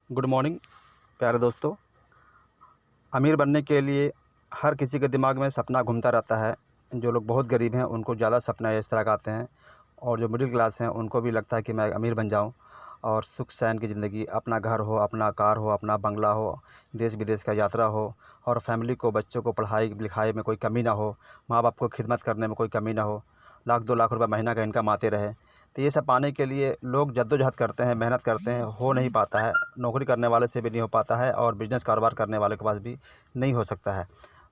Good morning प्यारे दोस्तों। अमीर बनने के लिए हर किसी के दिमाग में सपना घूमता रहता है। जो लोग बहुत गरीब हैं उनको ज़्यादा सपना इस तरह का आते हैं, और जो मिडिल क्लास हैं उनको भी लगता है कि मैं अमीर बन जाऊं और सुख चैन की ज़िंदगी, अपना घर हो, अपना कार हो, अपना बंगला हो, देश विदेश का यात्रा हो, और फैमिली को, बच्चों को पढ़ाई लिखाई में कोई कमी ना हो, माँ बाप को खिदमत करने में कोई कमी ना हो, लाख 2 लाख रुपये महीना का इनकम आते रहे। तो ये सब पाने के लिए लोग जद्दोजहद करते हैं, मेहनत करते हैं, हो नहीं पाता है। नौकरी करने वाले से भी नहीं हो पाता है, और बिज़नेस कारोबार करने वाले के पास भी नहीं हो सकता है।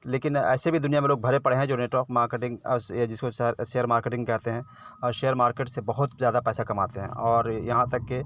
लेकिन ऐसे भी दुनिया में लोग भरे पड़े हैं जो नेटवर्क मार्केटिंग जिसको शेयर मार्केटिंग कहते हैं, और शेयर मार्केट से बहुत ज़्यादा पैसा कमाते हैं। और यहाँ तक कि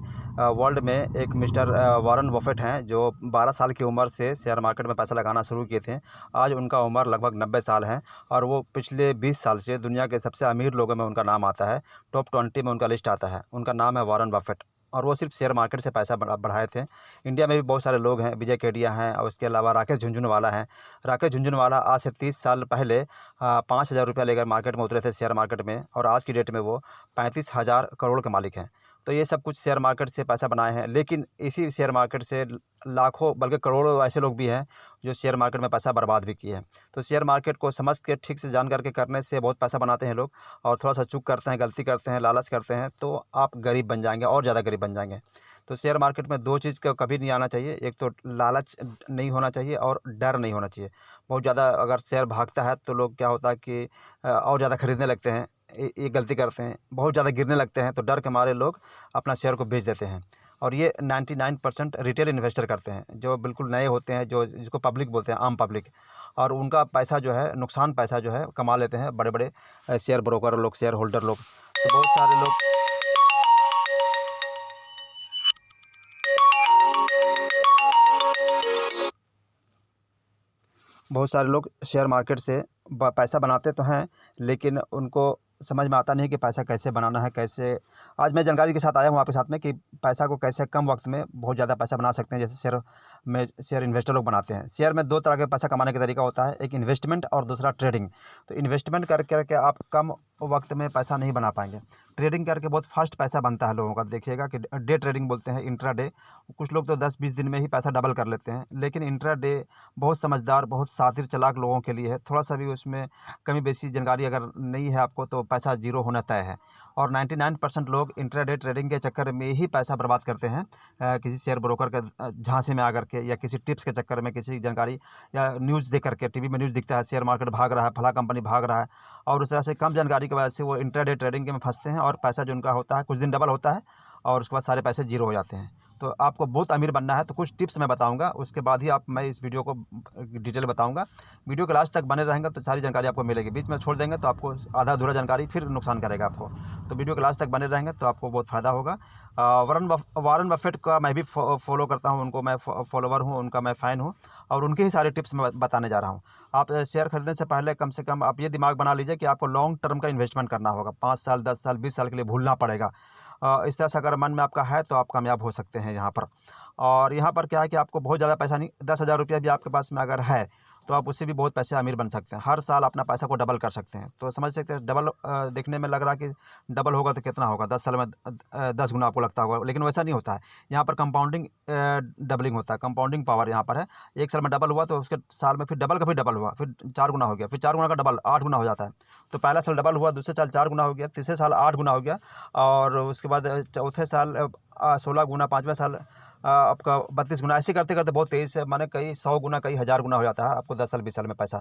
वर्ल्ड में एक मिस्टर वॉरेन बफेट हैं जो 12 साल की उम्र से शेयर मार्केट में पैसा लगाना शुरू किए थे। आज उनका उम्र लगभग 90 साल है, और वो पिछले 20 साल से दुनिया के सबसे अमीर लोगों में उनका नाम आता है। टॉप 20 में उनका लिस्ट आता है। उनका नाम है वॉरेन बफेट, और वो सिर्फ शेयर मार्केट से पैसा बढ़ाए थे। इंडिया में भी बहुत सारे लोग हैं, विजय केडिया हैं, और उसके अलावा राकेश झुनझुनवाला हैं। राकेश झुनझुनवाला आज से 30 साल पहले 5,000 रुपया लेकर मार्केट में उतरे थे शेयर मार्केट में, और आज की डेट में वो 35,000 करोड़ के मालिक हैं। तो ये सब कुछ शेयर मार्केट से पैसा बनाए हैं। लेकिन इसी शेयर मार्केट से लाखों बल्कि करोड़ों ऐसे लोग भी हैं जो शेयर मार्केट में पैसा बर्बाद भी किए हैं। तो शेयर मार्केट को समझ के, ठीक से जान करके करने से बहुत पैसा बनाते हैं लोग, और थोड़ा सा चूक करते हैं, गलती करते हैं, लालच करते हैं, तो आप गरीब बन जाएंगे, और ज़्यादा गरीब बन जाएंगे। तो शेयर मार्केट में दो चीज़ का कभी नहीं आना चाहिए। एक तो लालच नहीं होना चाहिए, और डर नहीं होना चाहिए। बहुत ज़्यादा अगर शेयर भागता है तो लोग, क्या होता है कि और ज़्यादा खरीदने लगते हैं। ये गलती करते हैं। बहुत ज़्यादा गिरने लगते हैं तो डर के मारे लोग अपना शेयर को बेच देते हैं। और ये 99% रिटेल इन्वेस्टर करते हैं, जो बिल्कुल नए होते हैं, जो जिसको पब्लिक बोलते हैं, आम पब्लिक। और उनका पैसा जो है, नुकसान पैसा जो है कमा लेते हैं बड़े बड़े शेयर ब्रोकर लोग, शेयर होल्डर लोग। तो बहुत सारे लोग शेयर मार्केट से पैसा बनाते तो हैं, लेकिन उनको समझ में आता नहीं है कि पैसा कैसे बनाना है, कैसे। आज मैं जानकारी के साथ आया हूँ आपके साथ में कि पैसा को कैसे कम वक्त में बहुत ज़्यादा पैसा बना सकते हैं, जैसे शेयर इन्वेस्टर लोग बनाते हैं। शेयर में दो तरह के पैसा कमाने का तरीका होता है, एक इन्वेस्टमेंट और दूसरा ट्रेडिंग। तो इन्वेस्टमेंट करके आप कम वक्त में पैसा नहीं बना पाएंगे। ट्रेडिंग करके बहुत फास्ट पैसा बनता है लोगों का। देखिएगा कि डे ट्रेडिंग बोलते हैं, इंट्रा डे। कुछ लोग तो 10-20 दिन में ही पैसा डबल कर लेते हैं, लेकिन इंट्रा डे बहुत समझदार, बहुत शातिर चालाक लोगों के लिए है। थोड़ा सा भी उसमें कमी बेसी जानकारी अगर नहीं है आपको, तो पैसा जीरो होना तय है। और 99% लोग इंट्राडे ट्रेडिंग के चक्कर में ही पैसा बर्बाद करते हैं, किसी शेयर ब्रोकर के झांसे में आकर के, या किसी टिप्स के चक्कर में, किसी जानकारी या न्यूज़ देख करके। टीवी में न्यूज़ दिखता है शेयर मार्केट भाग रहा है, फला कंपनी भाग रहा है, और उस तरह से कम जानकारी की वजह से वो इंट्राडे ट्रेडिंग के में फंसते हैं, और पैसा जो उनका होता है कुछ दिन डबल होता है, और उसके बाद सारे पैसे जीरो हो जाते हैं। तो आपको बहुत अमीर बनना है तो कुछ टिप्स मैं बताऊंगा, उसके बाद ही मैं इस वीडियो को डिटेल बताऊंगा। वीडियो के लास्ट तक बने रहेंगे तो सारी जानकारी आपको मिलेगी। बीच में छोड़ देंगे तो आपको आधा अधूरा जानकारी फिर नुकसान करेगा आपको। तो वीडियो के लास्ट तक बने रहेंगे तो आपको बहुत फ़ायदा होगा। वॉरेन बफेट का मैं भी फॉलो करता हूँ, उनको मैं फॉलोवर हूँ, उनका मैं फ़ैन हूँ, और उनके ही सारे टिप्स मैं बताने जा रहा हूँ। आप शेयर खरीदने से पहले कम से कम आप ये दिमाग बना लीजिए कि आपको लॉन्ग टर्म का इन्वेस्टमेंट करना होगा। 5 साल, 10 साल, 20 साल के लिए भूलना पड़ेगा। इस तरह से अगर मन में आपका है तो आप कामयाब हो सकते हैं यहाँ पर। और यहाँ पर क्या है कि आपको बहुत ज़्यादा पैसा नहीं, 10,000 रुपया भी आपके पास में अगर है तो आप उससे भी बहुत पैसे अमीर बन सकते हैं। हर साल अपना पैसा को डबल कर सकते हैं। तो समझ सकते हैं डबल, देखने में लग रहा है कि डबल होगा तो कितना होगा, 10 साल में 10 गुना आपको लगता होगा, लेकिन वैसा नहीं होता है। यहाँ पर कंपाउंडिंग डबलिंग होता है, कंपाउंडिंग पावर यहाँ पर है। एक साल में डबल हुआ तो उसके साल में फिर डबल का फिर डबल हुआ, फिर 4 गुना हो गया, फिर 4 गुना का डबल 8 गुना हो जाता है। तो पहला साल डबल हुआ, दूसरे साल 4 गुना हो गया, तीसरे साल 8 गुना हो गया, और उसके बाद चौथे साल 16 गुना, पाँचवें साल आपका 32 गुना। ऐसे करते करते बहुत तेज़ से, माने कई 100 गुना, कई 1000 गुना हो जाता है आपको 10 साल 20 साल में पैसा।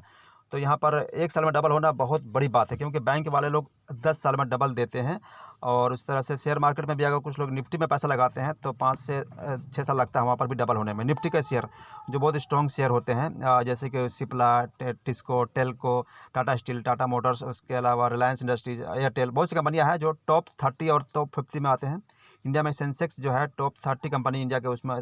तो यहाँ पर एक साल में डबल होना बहुत बड़ी बात है, क्योंकि बैंक वाले लोग 10 साल में डबल देते हैं। और उस तरह से शेयर मार्केट में भी अगर कुछ लोग निफ्टी में पैसा लगाते हैं तो 5 से 6 साल लगता है वहाँ पर भी डबल होने में। निफ्टी के शेयर जो बहुत स्ट्रॉन्ग शेयर होते हैं, जैसे कि सिप्ला, टिस्को, टेल्को, टाटा स्टील, टाटा मोटर्स, उसके अलावा रिलायंस इंडस्ट्रीज, एयरटेल, बहुत सी कंपनियाँ हैं जो टॉप 30 और टॉप 50 में आते हैं। इंडिया में सेंसेक्स जो है टॉप 30 कंपनी इंडिया के उसमें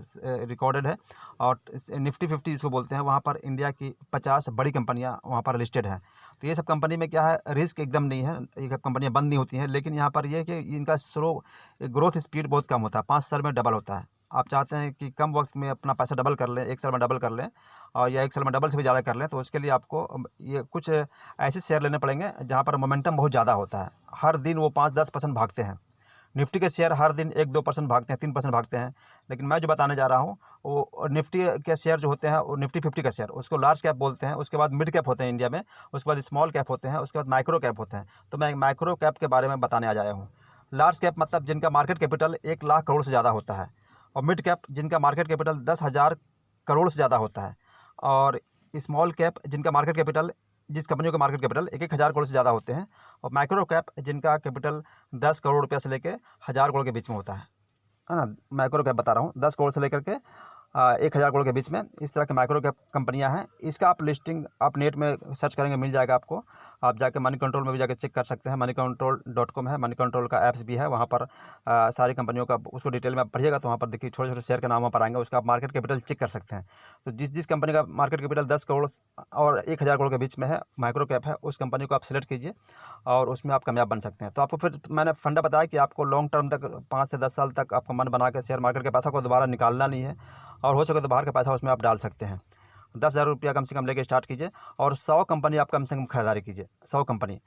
रिकॉर्डेड है, और निफ्टी 50 जिसको बोलते हैं, वहाँ पर इंडिया की 50 बड़ी कंपनियाँ वहाँ पर लिस्टेड हैं। तो ये सब कंपनी में क्या है, रिस्क एकदम नहीं है, ये कंपनियाँ बंद नहीं होती हैं। लेकिन यहाँ पर ये है कि इनका स्लो ग्रोथ स्पीड बहुत कम होता है, 5 साल में डबल होता है। आप चाहते हैं कि कम वक्त में अपना पैसा डबल कर लें, 1 साल में डबल कर लें, और या 1 साल में डबल से भी ज़्यादा कर लें, तो उसके लिए आपको ये कुछ ऐसे शेयर लेने पड़ेंगे जहाँ पर मोमेंटम बहुत ज़्यादा होता है। हर दिन वो 5-10% भागते हैं। निफ्टी के शेयर हर दिन 1-2% भागते हैं, 3% भागते हैं। लेकिन मैं जो बताने जा रहा हूँ वो निफ्टी के शेयर जो होते हैं वो निफ्टी 50 का शेयर, उसको लार्ज कैप बोलते हैं। उसके बाद मिड कैप होते हैं इंडिया में, उसके बाद स्मॉल कैप होते हैं, उसके बाद माइक्रो कैप होते हैं। तो मैं माइक्रो कैप के बारे में बताने आ आया हूँ। लार्ज कैप मतलब जिनका मार्केट कैपिटल 1 लाख करोड़ से ज़्यादा होता है, और मिड कैप जिनका मार्केट कैपिटल 10,000 करोड़ से ज़्यादा होता है, और स्मॉल कैप जिनका मार्केट कैपिटल, जिस कंपनियों का मार्केट कैपिटल 1-1 हज़ार करोड़ से ज़्यादा होते हैं, और माइक्रो कैप जिनका कैपिटल 10 करोड़ रुपये से लेकर 1,000 करोड़ के बीच में होता है ना। माइक्रो कैप बता रहा हूँ, 10 करोड़ से लेकर के 1,000 करोड़ के बीच में, इस तरह के माइक्रो कैप कंपनियां हैं। इसका आप लिस्टिंग आप नेट में सर्च करेंगे मिल जाएगा आपको। आप जाके मनी कंट्रोल में भी जाके चेक कर सकते हैं, moneycontrol.com है, मनी कंट्रोल का ऐप्स भी है, वहाँ पर सारी कंपनियों का उसको डिटेल में आप पढ़िएगा तो वहाँ पर देखिए छोटे छोटे शेयर के नाम वहाँ पर आएंगे, उसका आप मार्केट कैपिटल चेक कर सकते हैं। तो जिस जिस कंपनी का मार्केट कैपिटल 10 करोड़ और 1,000 करोड़ के बीच में है, माइक्रो कैप है, उस कंपनी को आप सेलेक्ट कीजिए और उसमें आप कामयाब बन सकते हैं। तो आपको फिर मैंने फंडा बताया कि आपको लॉन्ग टर्म तक 5 से 10 साल तक आपका मन बना के शेयर मार्केट के पैसा को दोबारा निकालना नहीं है, और हो सके तो बाहर का पैसा उसमें आप डाल सकते हैं। 10,000 रुपया कम से कम लेके स्टार्ट कीजिए, और 100 कंपनी आप कम से कम खरीदारी कीजिए, 100 कंपनी।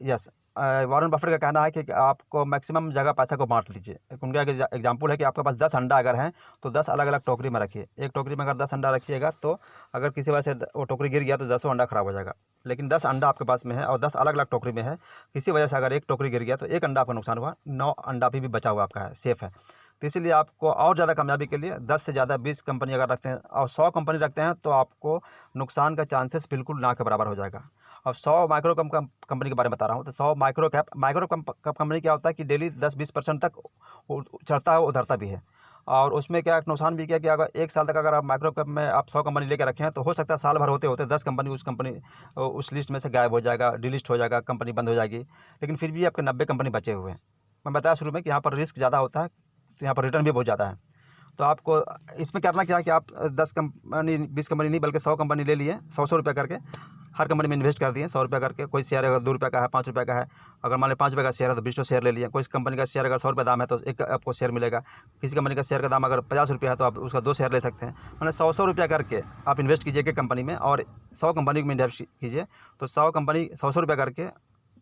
यस, वॉरेन बफेट का कहना है कि आपको मैक्सिमम जगह पैसा को बांट लीजिए। एक उनका एग्जाम्पल है कि आपके पास 10 अंडा अगर हैं तो 10 अलग अलग टोकरी में रखिए। एक टोकरी में अगर 10 अंडा रखिएगा तो अगर किसी वजह से वो टोकरी गिर गया तो 10 अंडा खराब हो जाएगा। लेकिन 10 अंडा आपके पास में है और 10 अलग अलग टोकरी में है, किसी वजह से अगर एक टोकरी गिर गया तो एक अंडा आपका नुकसान हुआ, 9 अंडा भी बचा हुआ आपका है, सेफ़ है। तो इसीलिए आपको और ज़्यादा कामयाबी के लिए 10 से ज़्यादा 20 कंपनी अगर रखते हैं और 100 कंपनी रखते हैं तो आपको नुकसान का चांसेस बिल्कुल ना के बराबर हो जाएगा। अब 100 माइक्रो कंपनी के बारे में बता रहा हूँ, तो 100 माइक्रो कंपनी क्या होता है कि डेली 10-20% तक चढ़ता है, उतरता भी है। और उसमें क्या नुकसान भी क्या कि अगर 1 साल तक अगर आप माइक्रो कैप में आप 100 कंपनी लेकर रखें हैं तो हो सकता है साल भर होते होते 10 कंपनी उस लिस्ट में से गायब हो जाएगा, डिलिस्ट हो जाएगा, कंपनी बंद हो जाएगी। लेकिन फिर भी आपके 90 कंपनी बचे हुए हैं। मैं बताया शुरू में कि यहाँ पर रिस्क ज़्यादा होता है, तो यहाँ पर रिटर्न भी बहुत ज़्यादा है। तो आपको इसमें करना क्या है कि आप 10 कंपनी 20 कंपनी नहीं बल्कि 100 कंपनी ले लिए, 100-100 रुपये करके हर कंपनी में इन्वेस्ट कर दिए, 100 रुपये करके। कोई शेयर अगर 2 रुपये का है, 5 रुपये का है, अगर मान लो 5 रुपये का शेयर है तो 20 शेयर ले लिए। कोई कंपनी का शेयर अगर 100 रुपये दाम है तो एक आपको शेयर मिलेगा। किसी कंपनी का शेयर का दाम अगर 50 रुपये है तो आप उसका 2 शेयर ले सकते हैं। मतलब 100-100 रुपया करके आप इन्वेस्ट कीजिए एक कंपनी में, और 100 कंपनी में इन्वेस्ट कीजिए। तो 100 कंपनी 100-100 रुपया करके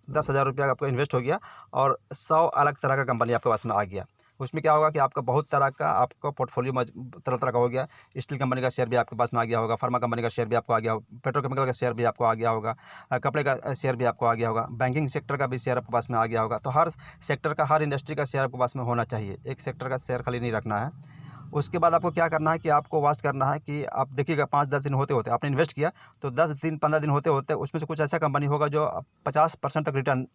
10,000 रुपया आपका इन्वेस्ट हो गया, और 100 अलग तरह का कंपनी आपके पास में आ गया। उसमें क्या होगा कि आपका बहुत तरह का आपका पोर्टफोलियो तरह तरह का हो गया। स्टील कंपनी का शेयर भी आपके पास में आ गया होगा, फार्मा कंपनी का शेयर भी आपको आ गया होगा, पेट्रोकेमिकल का शेयर भी आपको आ गया होगा, कपड़े का शेयर भी आपको आ गया होगा, बैंकिंग सेक्टर का भी शेयर आपके पास में आ गया होगा। तो हर सेक्टर का, हर इंडस्ट्री का शेयर आपके पास में होना चाहिए, एक सेक्टर का शेयर खाली नहीं रखना है। उसके बाद आपको क्या करना है कि आपको वॉच करना है कि आप देखिएगा 5-10 दिन होते होते आपने इन्वेस्ट किया, तो 10 दिन 15 दिन होते होते उसमें से कुछ ऐसा कंपनी होगा जो 50% तक रिटर्न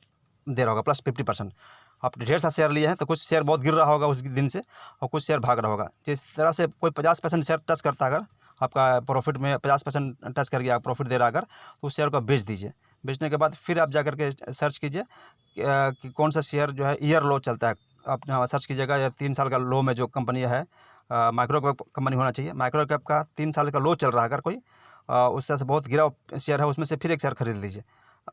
दे रहा होगा, प्लस 50%। आप ढेर सा शेयर लिए हैं तो कुछ शेयर बहुत गिर रहा होगा उस दिन से, और कुछ शेयर भाग रहा होगा। जिस तरह से कोई 50% शेयर टच करता है, अगर आपका प्रॉफिट में 50% टच कर गया, प्रॉफिट दे रहा अगर, तो उस शेयर को बेच दीजिए। बेचने के बाद फिर आप जा करके सर्च कीजिए कि कौन सा शेयर जो है ईयर लो चलता है। आप यहाँ सर्च कीजिएगा, या 3 साल का लो में जो कंपनी है, माइक्रो कैप कंपनी होना चाहिए। माइक्रो कैप का 3 साल का लो चल रहा है अगर कोई, उस तरह से बहुत गिरा शेयर है, उसमें से फिर एक शेयर खरीद लीजिए,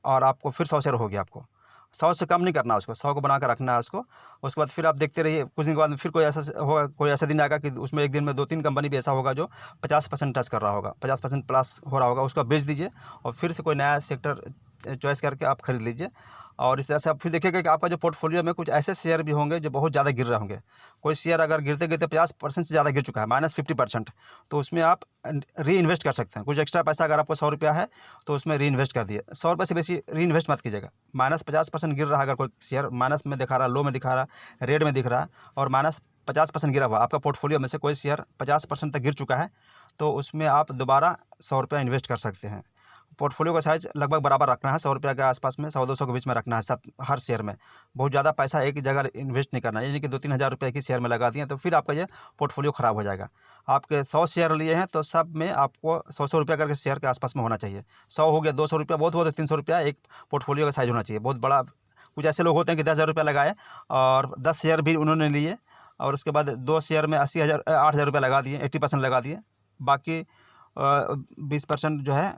और आपको फिर 100 शेयर हो गया। आपको 100 से कम नहीं करना उसको, 100 को बना कर रखना है उसको। उसके बाद फिर आप देखते रहिए, कुछ दिन के बाद फिर कोई ऐसा होगा, कोई ऐसा दिन आएगा कि उसमें एक दिन में 2-3 कंपनी भी ऐसा होगा जो 50% टच कर रहा होगा, 50% प्लस हो रहा होगा, उसको बेच दीजिए और फिर से कोई नया सेक्टर चॉइस करके आप खरीद लीजिए। और इस तरह से आप फिर देखिएगा कि आपका जो पोर्टफोलियो में कुछ ऐसे शेयर भी होंगे जो बहुत ज़्यादा गिर रहे होंगे। कोई शेयर अगर गिरते गिरते 50% से ज़्यादा गिर चुका है, -50%, तो उसमें आप री इन्वेस्ट कर सकते हैं। कुछ एक्स्ट्रा पैसा अगर आपको 100 रुपया है तो उसमें री इन्वेस्ट कर दिए। 100 रुपये से बेसी री इन्वेस्ट मत कीजिएगा। -50% गिर रहा है, अगर कोई शेयर माइनस में दिखा रहा, लो में दिखा रहा, रेड में दिख रहा, और -50% गिरा हुआ, आपका पोर्टफोलियो में से कोई शेयर 50% तक गिर चुका है, तो उसमें आप दोबारा 100 रुपया इन्वेस्ट कर सकते हैं। पोर्टफोलियो का साइज़ लगभग बराबर रखना है, 100 रुपया के आसपास में, 100-200 के बीच में रखना है सब, हर शेयर में। बहुत ज़्यादा पैसा एक जगह इन्वेस्ट नहीं करना है, यानी कि 2-3 हज़ार रुपये एक ही शेयर में लगा दिए तो फिर आपका ये पोर्टफोलियो ख़राब हो जाएगा। आपके 100 शेयर लिए हैं तो सब में आपको 100-100 रुपया करके शेयर के आसपास में होना चाहिए। 100 हो गया, 200 रुपया बहुत हुआ तो 300 रुपया एक पोर्टफोलियो का साइज़ होना चाहिए, बहुत बड़ा। कुछ ऐसे लोग होते हैं कि 10,000 रुपया लगाए और 10 शेयर भी उन्होंने लिए, और उसके बाद 2 शेयर में 8,000 रुपया लगा दिए, 80% लगा दिए। बाकी 20% जो है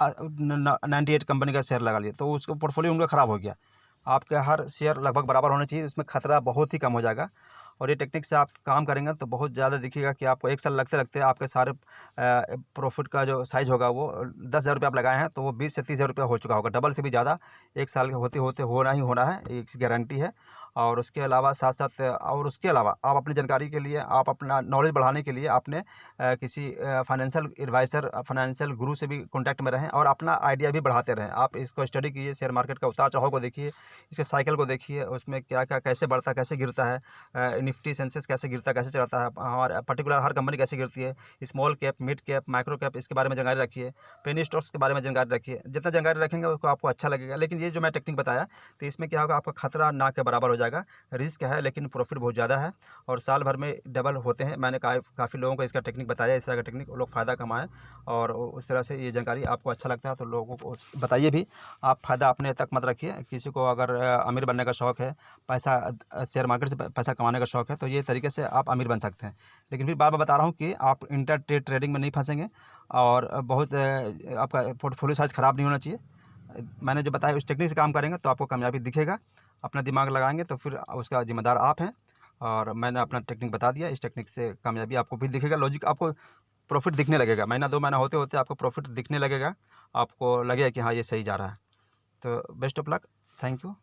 98 कंपनी का शेयर लगा लिए, तो उसका पोर्टफोलियो उनका ख़राब हो गया। आपके हर शेयर लगभग बराबर होना चाहिए, इसमें खतरा बहुत ही कम हो जाएगा। और ये टेक्निक से आप काम करेंगे तो बहुत ज़्यादा दिखिएगा कि आपको 1 साल लगते लगते आपके सारे प्रॉफिट का जो साइज़ होगा वो 10,000 रुपये आप लगाए हैं तो वो 20 से 30,000 रुपया हो चुका होगा, डबल से भी ज़्यादा 1 साल के होते होते होना ही होना है, एक गारंटी है। और उसके अलावा साथ साथ और उसके अलावा आप अपनी जानकारी के लिए, आप अपना नॉलेज बढ़ाने के लिए आपने किसी फाइनेंशियल एडवाइज़र, फाइनेंशियल गुरु से भी कॉन्टैक्ट में रहें और अपना आइडिया भी बढ़ाते रहें। आप इसको स्टडी कीजिए, शेयर मार्केट का उतार चढ़ाव को देखिए, इसके साइकिल को देखिए, उसमें क्या क्या कैसे बढ़ता है, कैसे गिरता है, निफ्टी सेंसेक्स कैसे गिरता है, कैसे चढ़ता है, और पर्टिकुलर हर कंपनी कैसे गिरती है, small cap, mid cap, micro cap, इसके बारे में जानकारी रखिए। पेनी स्टॉक्स के बारे में जानकारी रखिए। जितना जानकारी रखेंगे उसको आपको अच्छा लगेगा। लेकिन ये जो मैं टेक्निक बताया, तो इसमें क्या होगा, आपका खतरा ना के बराबर हो जाएगा। रिस्क है लेकिन प्रॉफिट बहुत ज़्यादा है और साल भर में डबल होते हैं। मैंने काफ़ी लोगों को इसका टेक्निक बताया, इस तरह का टेक्निक, वो लोग फ़ायदा कमाएँ। और उस तरह से ये जानकारी आपको अच्छा लगता है तो लोगों को बताइए भी। आप फ़ायदा अपने तक मत रखिए। किसी को अगर अमीर बनने का शौक़ है, पैसा शेयर मार्केट से पैसा कमाने का शौक़ है, तो ये तरीके से आप अमीर बन सकते हैं। लेकिन फिर बार-बार बता रहा हूँ कि आप इंटर ट्रेडिंग में नहीं फंसेंगे और बहुत आपका पोर्टफोलियो साइज़ ख़राब नहीं होना चाहिए। मैंने जो बताया उस टेक्निक से काम करेंगे तो आपको कामयाबी दिखेगा। अपना दिमाग लगाएँगे तो फिर उसका ज़िम्मेदार आप हैं। और मैंने अपना टेक्निक बता दिया, इस टेक्निक से कामयाबी आपको भी दिखेगा, लॉजिक आपको प्रॉफ़िट दिखने लगेगा। महीना 2 महीना होते-होते आपको प्रॉफ़िट दिखने लगेगा। आपको लगेगा कि हाँ, ये सही जा रहा है। तो best of luck. Thank you.